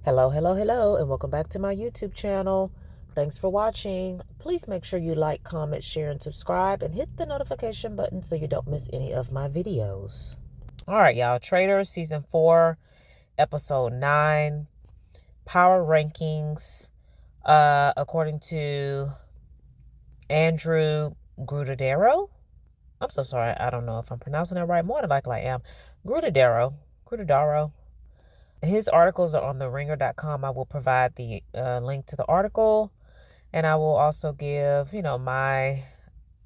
Hello, hello, hello, and welcome back to my YouTube channel. Thanks for watching. Please make sure you like, comment, share, and subscribe, and hit the notification button so you don't miss any of my videos. All right, y'all. Traders Season 4, Episode 9, Power Rankings, according to Andrew Grudadero. I'm so sorry. I don't know if I'm pronouncing that right. More than likely I am. Grudadero. His articles are on theringer.com. I will provide the link to the article, and I will also give, my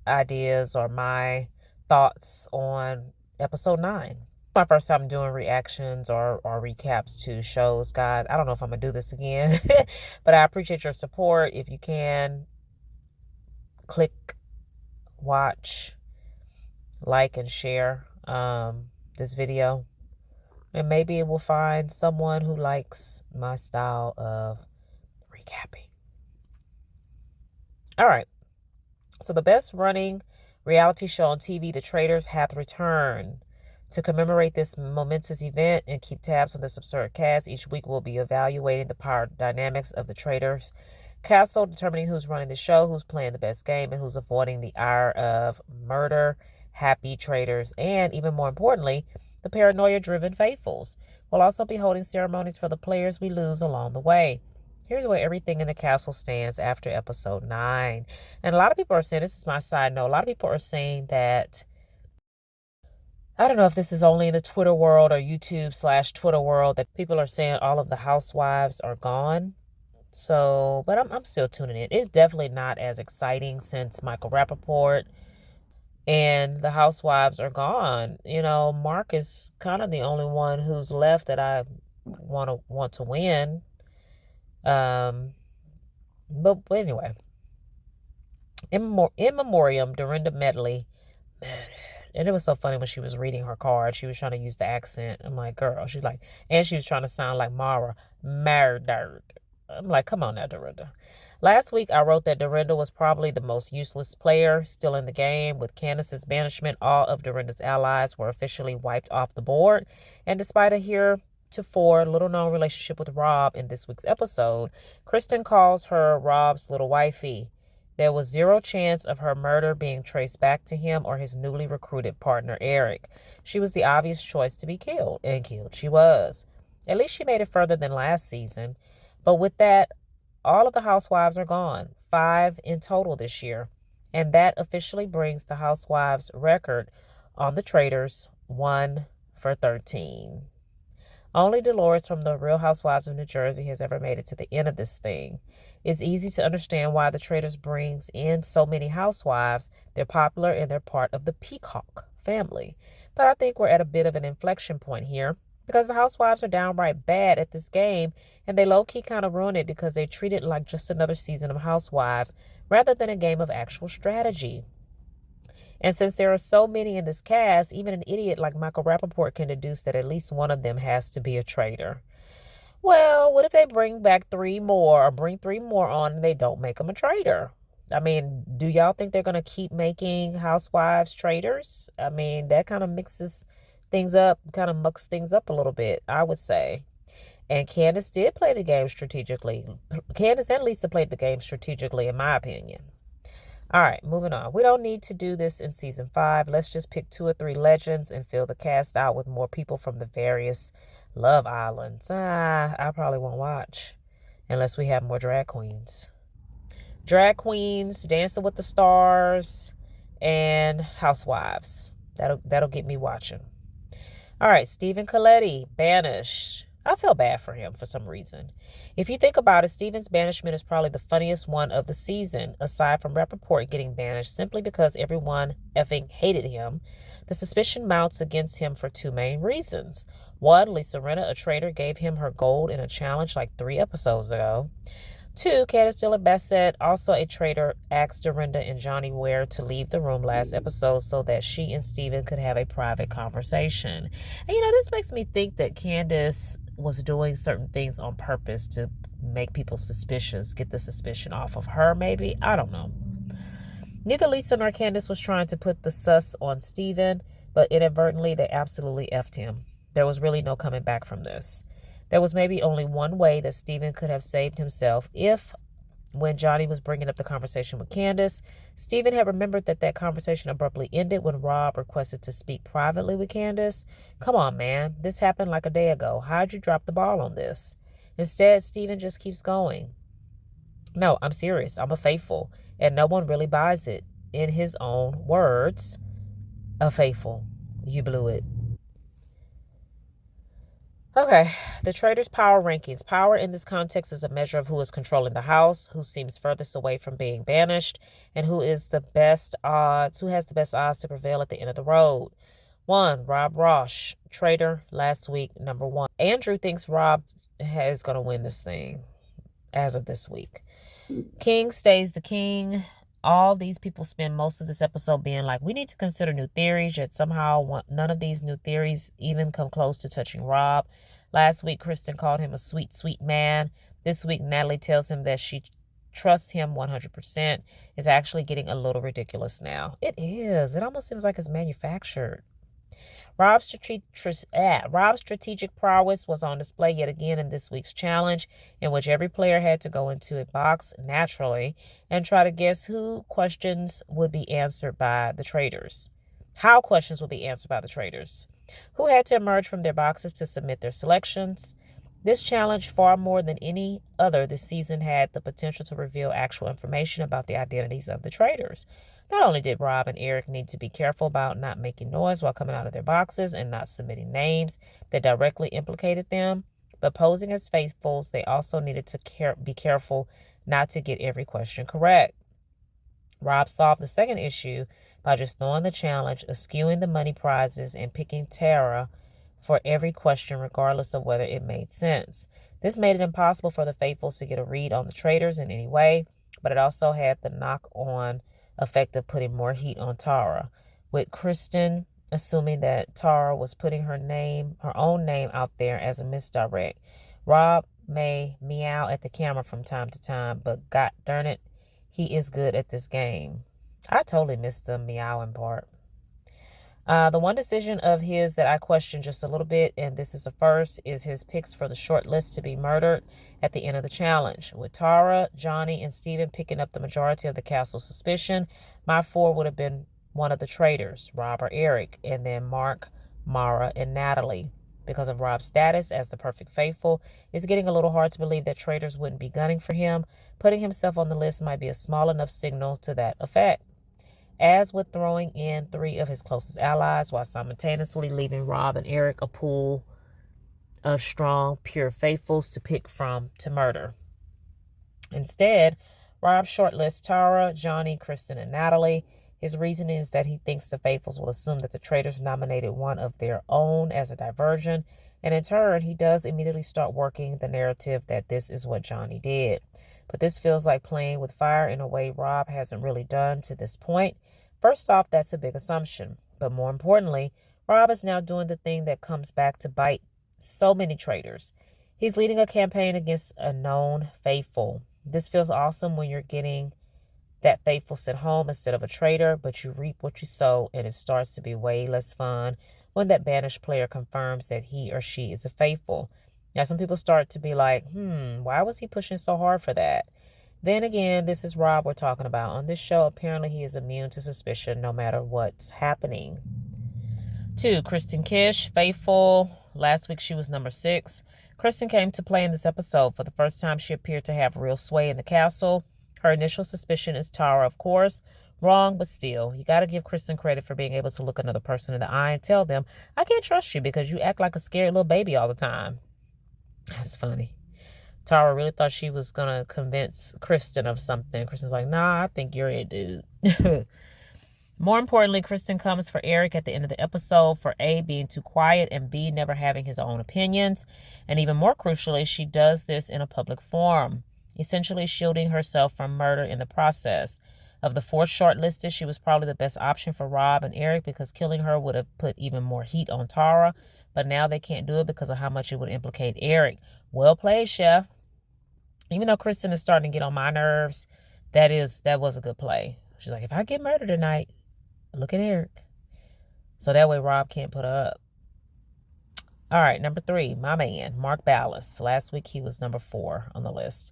ideas or my thoughts on episode 9. My first time doing reactions or recaps to shows, guys. I don't know if I'm going to do this again, but I appreciate your support. If you can, click, watch, like, and share this video. And maybe it will find someone who likes my style of recapping. All right. So the best running reality show on TV, The Traitors, hath returned. To commemorate this momentous event and keep tabs on this absurd cast, each week we'll be evaluating the power dynamics of the Traitors castle, determining who's running the show, who's playing the best game, and who's avoiding the ire of murder-happy traitors, and even more importantly, the paranoia-driven faithfuls. We'll also be holding ceremonies for the players we lose along the way. Here's where everything in the castle stands after episode 9. And a lot of people are saying, this is my side note, a lot of people are saying that, I don't know if this is only in the Twitter world or YouTube/Twitter world, that people are saying all of the housewives are gone. So, but I'm still tuning in. It's definitely not as exciting since Michael Rappaport and the housewives are gone. Mark is kind of the only one who's left that I want to win. But anyway, in memoriam, Dorinda Medley. And it was so funny when she was reading her card. She was trying to use the accent. I'm like, girl. She's like, and she was trying to sound like Mara. Murdered. I'm like, come on now, Dorinda. Last week, I wrote that Dorinda was probably the most useless player still in the game. With Candace's banishment, all of Dorinda's allies were officially wiped off the board. And despite a heretofore little-known relationship with Rob in this week's episode, Kristen calls her Rob's little wifey. There was zero chance of her murder being traced back to him or his newly recruited partner, Eric. She was the obvious choice to be killed, and killed she was. At least she made it further than last season. But with that, all of the housewives are gone, 5 in total this year. And that officially brings the housewives' record on the Traitors 1 for 13. Only Dolores from the Real Housewives of New Jersey has ever made it to the end of this thing. It's easy to understand why the Traitors brings in so many housewives. They're popular and they're part of the Peacock family. But I think we're at a bit of an inflection point here, because the housewives are downright bad at this game, and they low-key kind of ruin it because they treat it like just another season of Housewives rather than a game of actual strategy. And since there are so many in this cast, even an idiot like Michael Rappaport can deduce that at least one of them has to be a traitor. Well, what if they bring back 3 more or bring 3 more on and they don't make them a traitor? I mean, do y'all think they're going to keep making housewives traitors? I mean, that kind of mixes things up, kind of mucks things up a little bit, I would say. And Candace did play the game strategically. Candace and Lisa played the game strategically, in my opinion. All right, moving on. We don't need to do this in season 5. Let's just pick 2 or 3 legends and fill the cast out with more people from the various Love Islands. I probably won't watch unless we have more drag queens. Drag queens, Dancing with the Stars, and Housewives. That'll get me watching. All right, Stephen Colletti, banished. I feel bad for him for some reason. If you think about it, Stephen's banishment is probably the funniest one of the season, aside from Rappaport getting banished simply because everyone effing hated him. The suspicion mounts against him for 2 main reasons. 1, Lisa Rinna, a traitor, gave him her gold in a challenge like 3 episodes ago. 2, Candace Dillon Bassett, also a traitor, asked Dorinda and Johnny Ware to leave the room last episode so that she and Stephen could have a private conversation. And this makes me think that Candace was doing certain things on purpose to make people suspicious, get the suspicion off of her, maybe. I don't know. Neither Lisa nor Candace was trying to put the sus on Stephen, but inadvertently they absolutely effed him. There was really no coming back from this. There was maybe only one way that Stephen could have saved himself if, when Johnny was bringing up the conversation with Candace, Stephen had remembered that conversation abruptly ended when Rob requested to speak privately with Candace. Come on, man. This happened like a day ago. How'd you drop the ball on this? Instead, Stephen just keeps going. No, I'm serious. I'm a faithful. And no one really buys it. In his own words, a faithful. You blew it. Okay, the traders' power rankings. Power in this context is a measure of who is controlling the house, who seems furthest away from being banished, and who has the best odds to prevail at the end of the road. 1, Rob Rosh, trader, last week, number 1. Andrew thinks Rob is going to win this thing as of this week. King stays the king. All these people spend most of this episode being like, we need to consider new theories, yet somehow none of these new theories even come close to touching Rob. Last week, Kristen called him a sweet, sweet man. This week, Natalie tells him that she trusts him 100%. It's actually getting a little ridiculous now. It is. It almost seems like it's manufactured. Rob's strategic prowess was on display yet again in this week's challenge, in which every player had to go into a box naturally and try to guess how questions would be answered by the traders. Who had to emerge from their boxes to submit their selections. This challenge, far more than any other this season, had the potential to reveal actual information about the identities of the traders. Not only did Rob and Eric need to be careful about not making noise while coming out of their boxes and not submitting names that directly implicated them, but posing as faithfuls, they also needed to be careful not to get every question correct. Rob solved the second issue by just throwing the challenge, eschewing the money prizes, and picking Tara for every question, regardless of whether it made sense. This made it impossible for the faithfuls to get a read on the traders in any way, but it also had the knock-on effect of putting more heat on Tara, with Kristen assuming that Tara was putting her own name out there as a misdirect. Rob may meow at the camera from time to time, but god darn it, he is good at this game. I totally missed the meowing part. The one decision of his that I question just a little bit, and this is the first, is his picks for the short list to be murdered at the end of the challenge. With Tara, Johnny, and Stephen picking up the majority of the castle's suspicion, my 4 would have been one of the traitors, Rob or Eric, and then Mark, Mara, and Natalie. Because of Rob's status as the perfect faithful, it's getting a little hard to believe that traitors wouldn't be gunning for him. Putting himself on the list might be a small enough signal to that effect. As with throwing in 3 of his closest allies while simultaneously leaving Rob and Eric a pool of strong, pure faithfuls to pick from to murder. Instead, Rob shortlists Tara, Johnny, Kristen, and Natalie. His reasoning is that he thinks the faithfuls will assume that the traitors nominated one of their own as a diversion, and in turn, he does immediately start working the narrative that this is what Johnny did. But this feels like playing with fire in a way Rob hasn't really done to this point. First off, that's a big assumption. But more importantly, Rob is now doing the thing that comes back to bite so many traitors. He's leading a campaign against a known faithful. This feels awesome when you're getting that faithful sent home instead of a traitor, but you reap what you sow, and it starts to be way less fun when that banished player confirms that he or she is a faithful. Now, some people start to be like, why was he pushing so hard for that? Then again, this is Rob we're talking about. On this show, apparently he is immune to suspicion no matter what's happening. 2, Kristen Kish, faithful. Last week she was number 6. Kristen came to play in this episode. For the first time, she appeared to have real sway in the castle. Her initial suspicion is Tara, of course. Wrong, but still, you got to give Kristen credit for being able to look another person in the eye and tell them, I can't trust you because you act like a scared little baby all the time. That's funny. Tara really thought she was going to convince Kristen of something. Kristen's like, nah, I think you're it, dude. More importantly, Kristen comes for Eric at the end of the episode for A, being too quiet, and B, never having his own opinions. And even more crucially, she does this in a public forum, essentially shielding herself from murder in the process. Of the 4 shortlisted, she was probably the best option for Rob and Eric because killing her would have put even more heat on Tara. But now they can't do it because of how much it would implicate Eric. Well played, Chef. Even though Kristen is starting to get on my nerves, that was a good play. She's like, if I get murdered tonight, look at Eric. So that way Rob can't put her up. All right, number 3, my man, Mark Ballas. Last week he was number 4 on the list.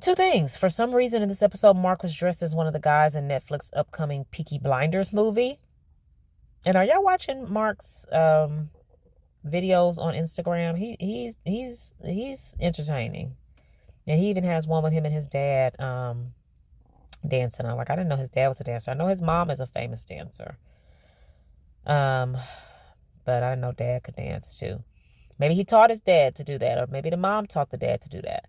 2 things. For some reason in this episode, Mark was dressed as one of the guys in Netflix upcoming Peaky Blinders movie. And are y'all watching Mark's videos on Instagram? He's entertaining. And he even has one with him and his dad dancing. I'm like, I didn't know his dad was a dancer. I know his mom is a famous dancer. But I didn't know dad could dance too. Maybe he taught his dad to do that, or maybe the mom taught the dad to do that.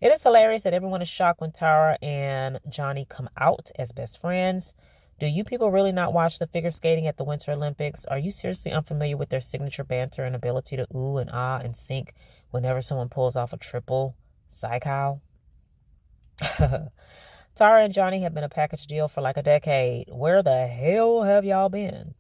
It is hilarious that everyone is shocked when Tara and Johnny come out as best friends. Do you people really not watch the figure skating at the Winter Olympics? Are you seriously unfamiliar with their signature banter and ability to ooh and ah and sync whenever someone pulls off a triple psycho? Tara and Johnny have been a package deal for like a decade. Where the hell have y'all been?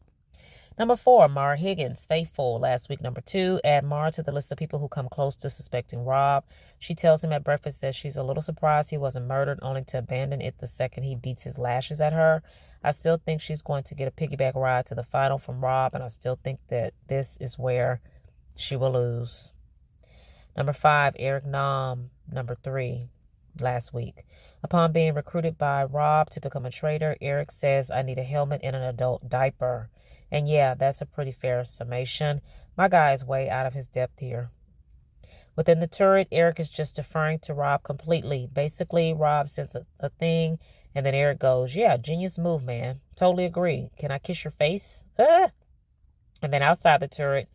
Number 4, Mara Higgins, faithful. Last week, number 2, add Mara to the list of people who come close to suspecting Rob. She tells him at breakfast that she's a little surprised he wasn't murdered, only to abandon it the second he beats his lashes at her. I still think she's going to get a piggyback ride to the final from Rob, and I still think that this is where she will lose. Number 5, Eric Nam, number 3, last week. Upon being recruited by Rob to become a traitor, Eric says, I need a helmet and an adult diaper. And yeah, that's a pretty fair summation. My guy is way out of his depth here. Within the turret, Eric is just deferring to Rob completely. Basically, Rob says a thing, and then Eric goes, yeah, genius move, man. Totally agree. Can I kiss your face? And then outside the turret,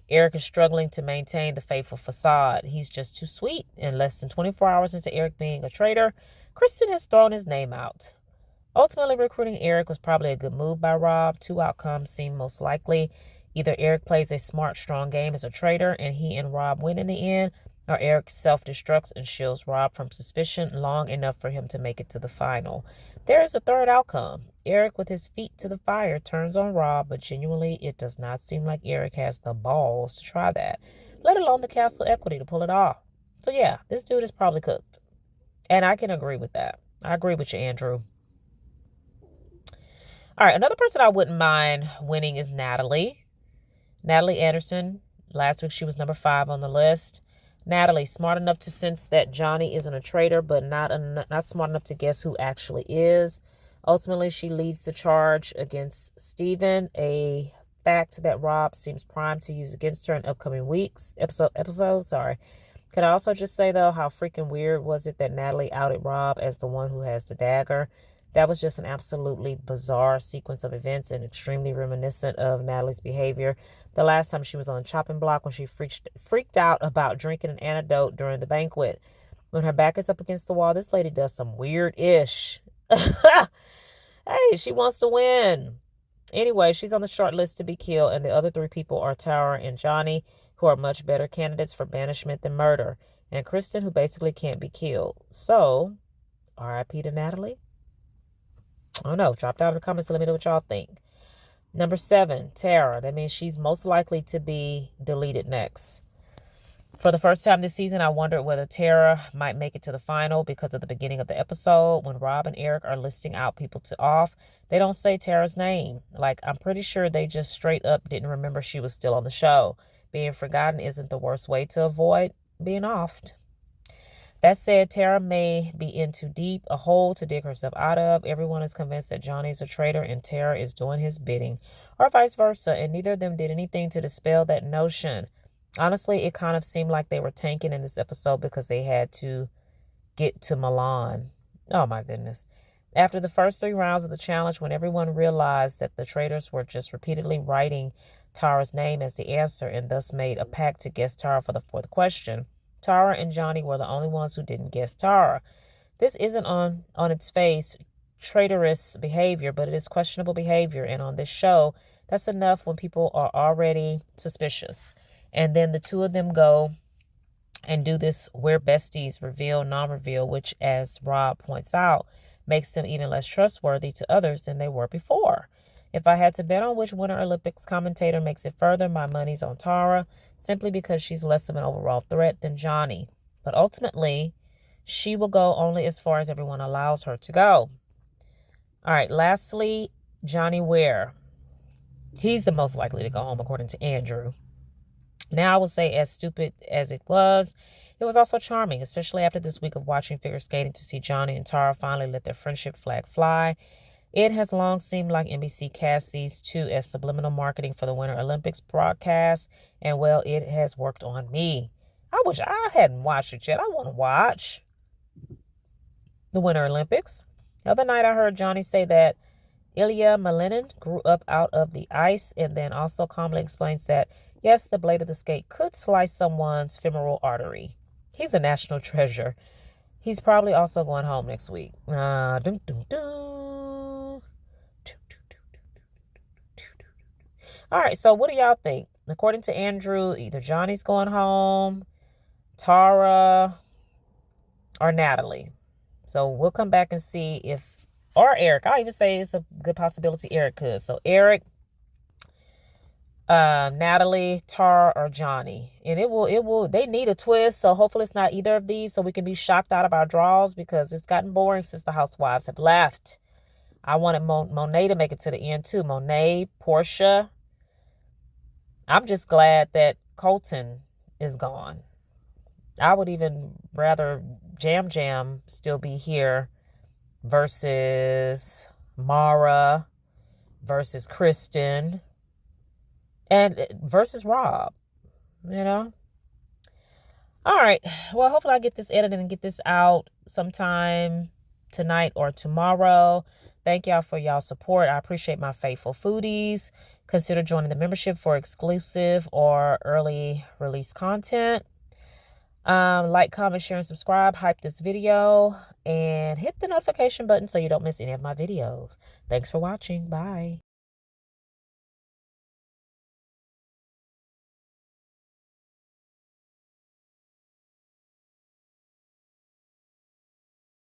Eric is struggling to maintain the faithful facade. He's just too sweet. And less than 24 hours into Eric being a traitor, Kristen has thrown his name out. Ultimately, recruiting Eric was probably a good move by Rob. 2 outcomes seem most likely. Either Eric plays a smart, strong game as a traitor and he and Rob win in the end, or Eric self-destructs and shields Rob from suspicion long enough for him to make it to the final. There is a third outcome. Eric, with his feet to the fire, turns on Rob, but genuinely, it does not seem like Eric has the balls to try that, let alone the castle equity to pull it off. So yeah, this dude is probably cooked. And I can agree with that. I agree with you, Andrew. All right, another person I wouldn't mind winning is Natalie. Natalie Anderson. Last week she was number 5 on the list. Natalie, smart enough to sense that Johnny isn't a traitor, but not smart enough to guess who actually is. Ultimately, she leads the charge against Steven, a fact that Rob seems primed to use against her in upcoming weeks. Episode. Can I also just say, though, how freaking weird was it that Natalie outed Rob as the one who has the dagger? That was just an absolutely bizarre sequence of events and extremely reminiscent of Natalie's behavior the last time she was on the chopping block when she freaked out about drinking an antidote during the banquet. When her back is up against the wall, this lady does some weird-ish. Hey, she wants to win. Anyway, she's on the short list to be killed, and the other 3 people are Tara and Johnny, who are much better candidates for banishment than murder, and Kristen, who basically can't be killed. So, R.I.P. to Natalie. I don't know. Drop down in the comments and let me know what y'all think. Number 7, Tara. That means she's most likely to be deleted next. For the first time this season, I wondered whether Tara might make it to the final because of the beginning of the episode. When Rob and Eric are listing out people to off, they don't say Tara's name. Like, I'm pretty sure they just straight up didn't remember she was still on the show. Being forgotten isn't the worst way to avoid being offed. That said, Tara may be in too deep a hole to dig herself out of. Everyone is convinced that Johnny is a traitor and Tara is doing his bidding, or vice versa, and neither of them did anything to dispel that notion. Honestly, it kind of seemed like they were tanking in this episode because they had to get to Milan. Oh my goodness. After the first 3 rounds of the challenge, when everyone realized that the traitors were just repeatedly writing Tara's name as the answer and thus made a pact to guess Tara for the 4th question, Tara and Johnny were the only ones who didn't guess Tara. This isn't on its face traitorous behavior, but it is questionable behavior. And on this show, that's enough when people are already suspicious. And then the 2 of them go and do this we're besties reveal, non-reveal, which, as Rob points out, makes them even less trustworthy to others than they were before. If I had to bet on which Winter Olympics commentator makes it further, my money's on Tara, simply because she's less of an overall threat than Johnny. But ultimately, she will go only as far as everyone allows her to go. All right, lastly, Johnny Ware. He's the most likely to go home, according to Andrew. Now, I would say, as stupid as it was also charming, especially after this week of watching figure skating to see Johnny and Tara finally let their friendship flag fly. It has long seemed like NBC cast these two as subliminal marketing for the Winter Olympics broadcast, and well, it has worked on me. I wish I hadn't watched it yet. I want to watch the Winter Olympics. The other night I heard Johnny say that Ilya Malinin grew up out of the ice, and then also calmly explains that, yes, the blade of the skate could slice someone's femoral artery. He's a national treasure. He's probably also going home next week. Dun, dun, dun. All right, so what do y'all think? According to Andrew, either Johnny's going home, Tara, or Natalie. So we'll come back and see if, or Eric. I'll even say it's a good possibility Eric could. So Eric, Natalie, Tara, or Johnny. And they need a twist. So hopefully it's not either of these so we can be shocked out of our draws, because it's gotten boring since the Housewives have left. I wanted Monet to make it to the end too. Monet, Portia. I'm just glad that Colton is gone. I would even rather Jam Jam still be here versus Mara, versus Kristen, and versus Rob, you know? All right. Well, hopefully I get this edited and get this out sometime tonight or tomorrow. Thank y'all for y'all support. I appreciate my faithful foodies. Consider joining the membership for exclusive or early release content. Like, comment, share, and subscribe. Hype this video and hit the notification button so you don't miss any of my videos. Thanks for watching. Bye.